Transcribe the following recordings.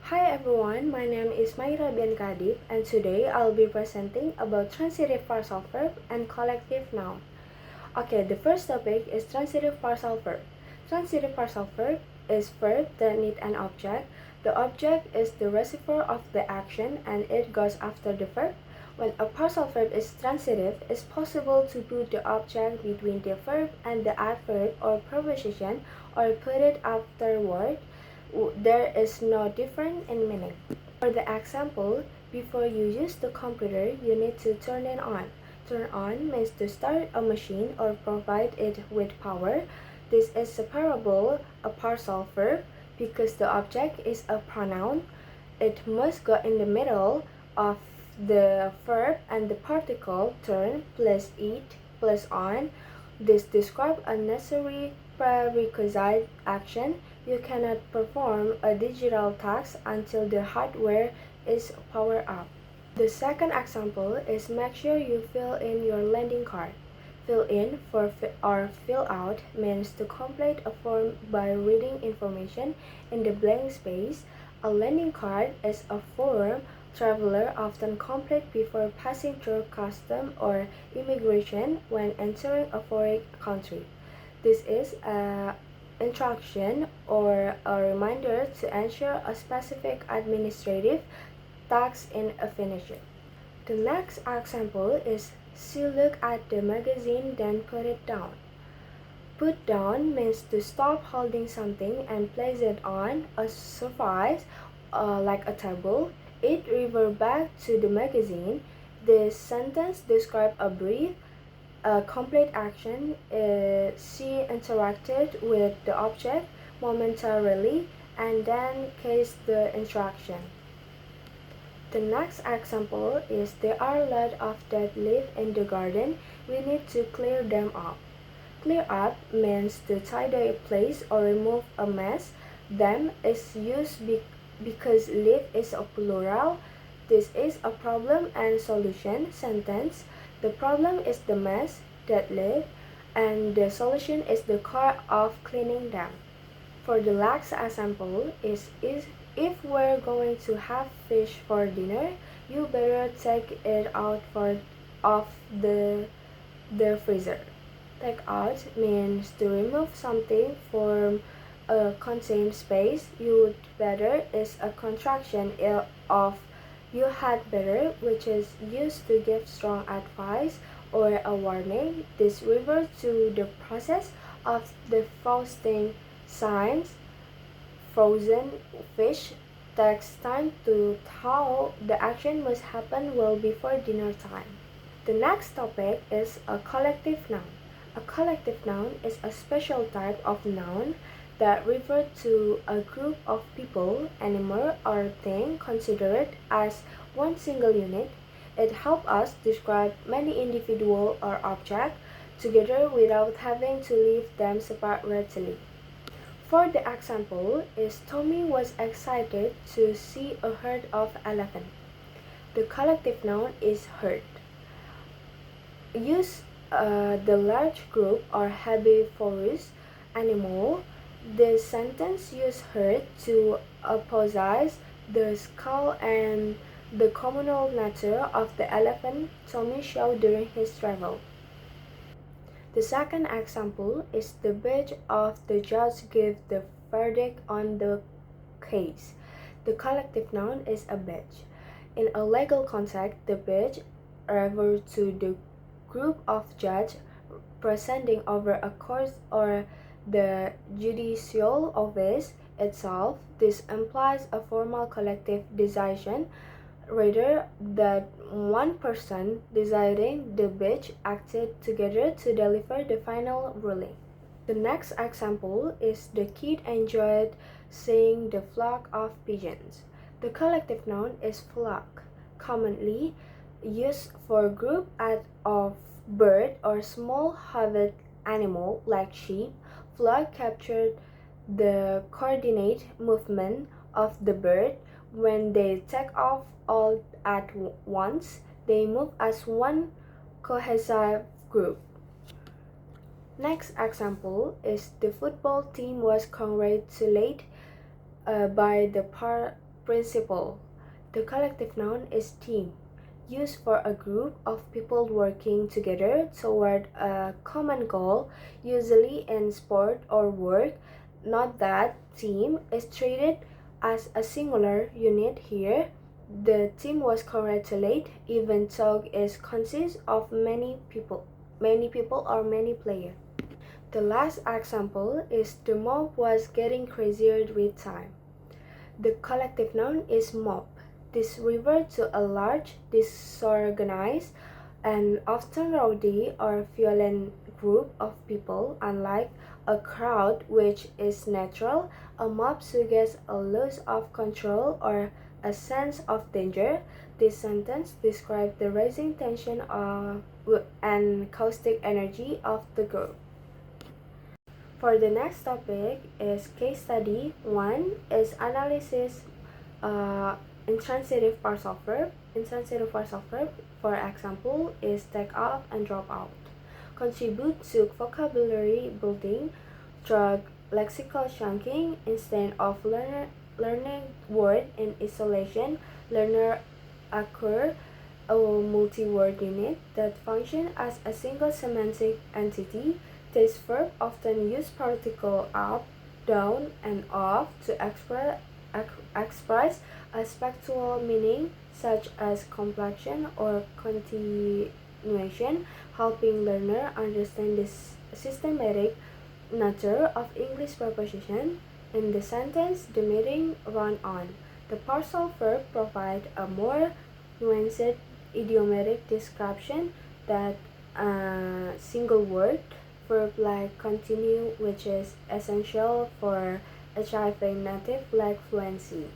Hi everyone, my name is Maira Biankadip and today I'll be presenting about transitive phrasal verb and collective noun. Okay, the first topic is transitive phrasal verb. Transitive phrasal verb is verb that need an object. The object is the receiver of the action and it goes after the verb. When a phrasal verb is transitive, it's possible to put the object between the verb and the adverb or preposition or put it afterward. There is no difference in meaning. For the example, before you use the computer, you need to turn it on. Turn on means to start a machine or provide it with power. This is separable a phrasal verb because the object is a pronoun. It must go in the middle of the verb and the particle turn plus it plus on. This describes a necessary prerequisite action. You cannot perform a digital task until the hardware is powered up. The second example is make sure you fill in your landing card. Fill in or fill out means to complete a form by reading information in the blank space. A landing card is a form travelers often complete before passing through custom or immigration when entering a foreign country. This is an instruction or a reminder to ensure a specific administrative task in a finisher. The next example is she looked at the magazine then put it down. Put down means to stop holding something and place it on a surface like a table. It reverted back to the magazine. This sentence describes a brief, complete action. She interacted with the object momentarily and then cased the instruction. The next example is there are a lot of dead leaves in the garden. We need to clear them up. Clear up means to tidy a place or remove a mess. Them is used because leaf is a plural. This is a problem and solution sentence. The problem is the mess, dead leaf, and the solution is the core of cleaning them. For the last example is if we're going to have fish for dinner, you better take it out of the freezer. Take out means to remove something from a contained space. You'd better is a contraction of you had better, which is used to give strong advice or a warning. This refers to the process of defrosting signs. Frozen fish takes time to thaw. The action must happen well before dinner time. The next topic is a collective noun. A collective noun is a special type of noun that refers to a group of people, animal, or thing considered as one single unit. It helps us describe many individuals or objects together without having to leave them separately. For the example, is Tommy was excited to see a herd of elephants. The collective noun is herd. Use the large group or herbivorous animal. The sentence use herd to emphasize the skull and the communal nature of the elephant Tommy showed during his travel. The second example is the bench of the judge give the verdict on the case. The collective noun is a bench. In a legal context, the bench refers to the group of judges presiding over a court or the judicial office itself. This implies a formal collective decision rather than one person deciding. The bench acted together to deliver the final ruling. The next example is the kid enjoyed seeing the flock of pigeons. The collective noun is flock, commonly used for group of bird or small hoofed animal like sheep. Flock captured the coordinate movement of the bird. When they take off all at once, they move as one cohesive group. Next example is the football team was congratulated by the Principle. The collective noun is team, used for a group of people working together toward a common goal, usually in sport or work. Note that team is treated as a singular unit here. The team was congratulated even though it consists of many people or many players. The last example is the mob was getting crazier with time. The collective noun is mob. This refers to a large, disorganized, and often rowdy or violent group of people. Unlike a crowd, which is natural, a mob suggests a loss of control or a sense of danger. This sentence describes the rising tension and caustic energy of the group. For the next topic is case study. 1 is analysis intransitive parts of verb. Intransitive parts of verb, for example, is take up and drop out. Contribute to vocabulary building through lexical chunking. Instead of learning word in isolation, learner acquire a multi-word unit that function as a single semantic entity. This verb often use particle up, down, and off to express a spectral meaning such as completion or continuation, helping learner understand this systematic nature of English preposition. In the sentence, the meeting ran on. The partial verb provide a more nuanced idiomatic description that a single word verb like continue, which is essential for achieving native like fluency.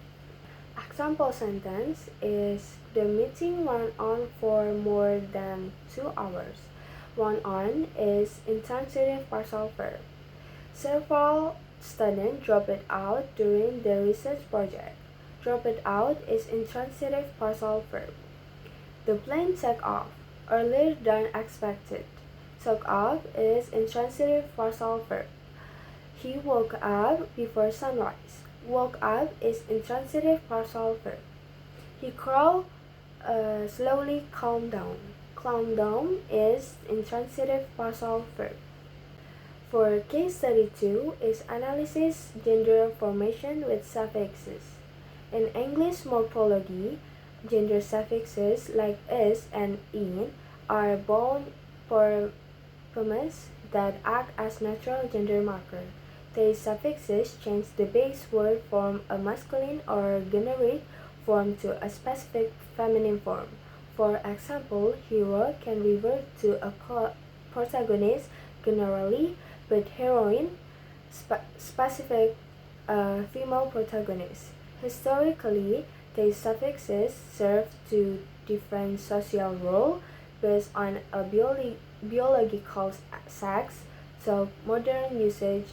Example sentence is the meeting went on for more than 2 hours. Run on is intransitive partial verb. Several students dropped it out during the research project. Drop it out is intransitive partial verb. The plane took off earlier than expected. Took off is intransitive partial verb. He woke up before sunrise. Woke up is intransitive partial verb. He crawled slowly calm down. Calm down is intransitive partial verb. For case study 2 is analysis gender formation with suffixes. In English morphology, gender suffixes like is and in are bound morphemes that act as natural gender marker. These suffixes change the base word from a masculine or generic form to a specific feminine form. For example, hero can refer to a protagonist generally, but heroine specific female protagonist. Historically, these suffixes serve to different social roles based on a biological sex, so modern usage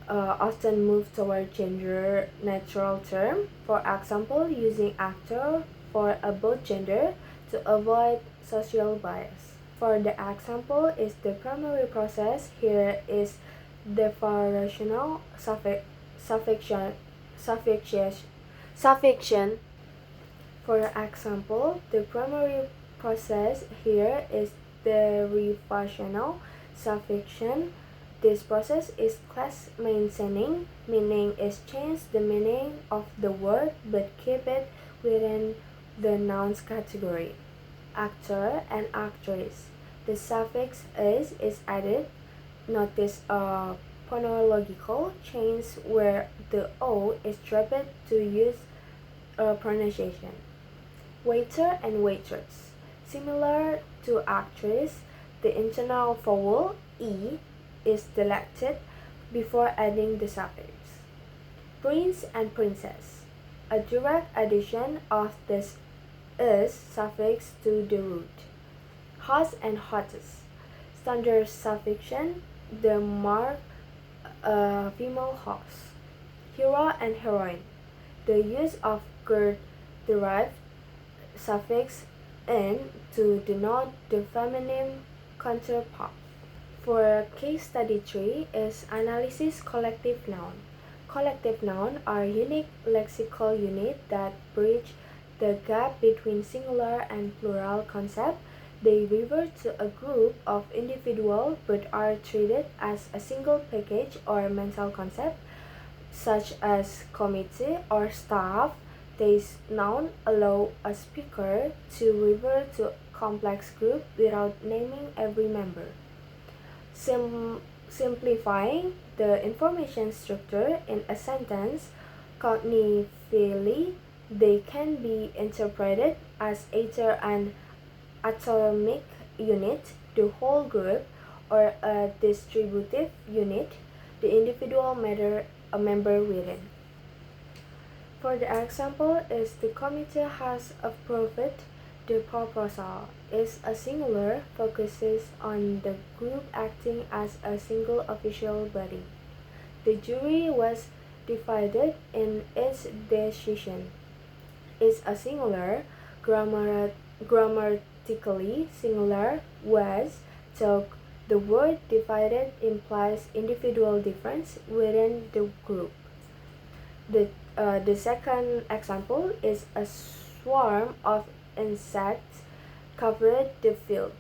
often move toward gender neutral term. For example, using actor for both gender to avoid social bias. For the example is the primary process. Here is the variational suffixation. For example, the primary process here is the refactional suffixation. This process is class maintaining, meaning is change the meaning of the word but keep it within the nouns category. Actor and actress. The suffix is added. Notice a phonological change where the O is dropped to use pronunciation. Waiter and waitress. Similar to actress, the internal vowel E is selected before adding the suffix. Prince and princess. A direct addition of this is suffix to the root. Hot and hottest. Standard suffixation, the mark female host. Hero and heroine. The use of girl derived suffix "n" to denote the feminine counterpart. For case study 3 is analysis collective noun. collective noun are unique lexical units that bridge the gap between singular and plural concepts. They refer to a group of individuals but are treated as a single package or mental concept, such as committee or staff. These nouns allow a speaker to refer to a complex group without naming every member. Simplifying the information structure in a sentence cognitively, they can be interpreted as either an atomic unit, the whole group, or a distributive unit, the individual matter a member within. For the example is the committee has approved the proposal is a singular focuses on the group acting as a single official body. The jury was divided in its decision. Is a singular, grammatically singular was, so the word divided implies individual difference within the group. The second example is a swarm of insects covered the field.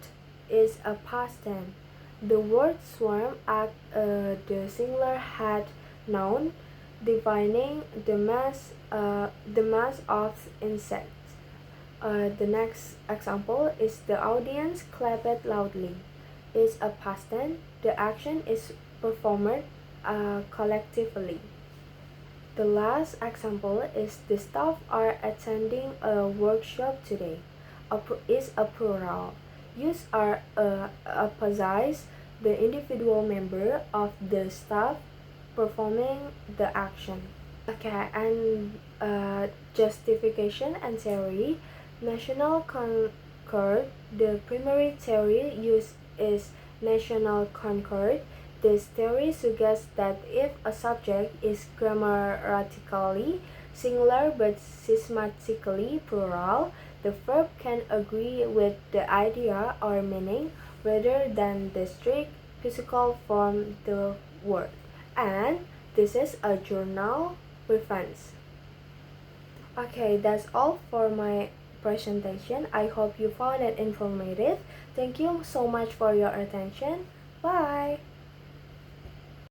Is a past tense. The word swarm at the singular head noun, defining the mass of insects. The next example is the audience clapped loudly. Is a past tense. The action is performed collectively. The last example is the staff are attending a workshop today. Is a plural. Use are emphasize the individual member of the staff performing the action. Okay, and justification and theory. National concord. The primary theory used is national concord. This theory suggests that if a subject is grammatically singular but systematically plural, the verb can agree with the idea or meaning rather than the strict physical form of the word. And this is a journal reference. Okay, that's all for my presentation. I hope you found it informative. Thank you so much for your attention. Bye!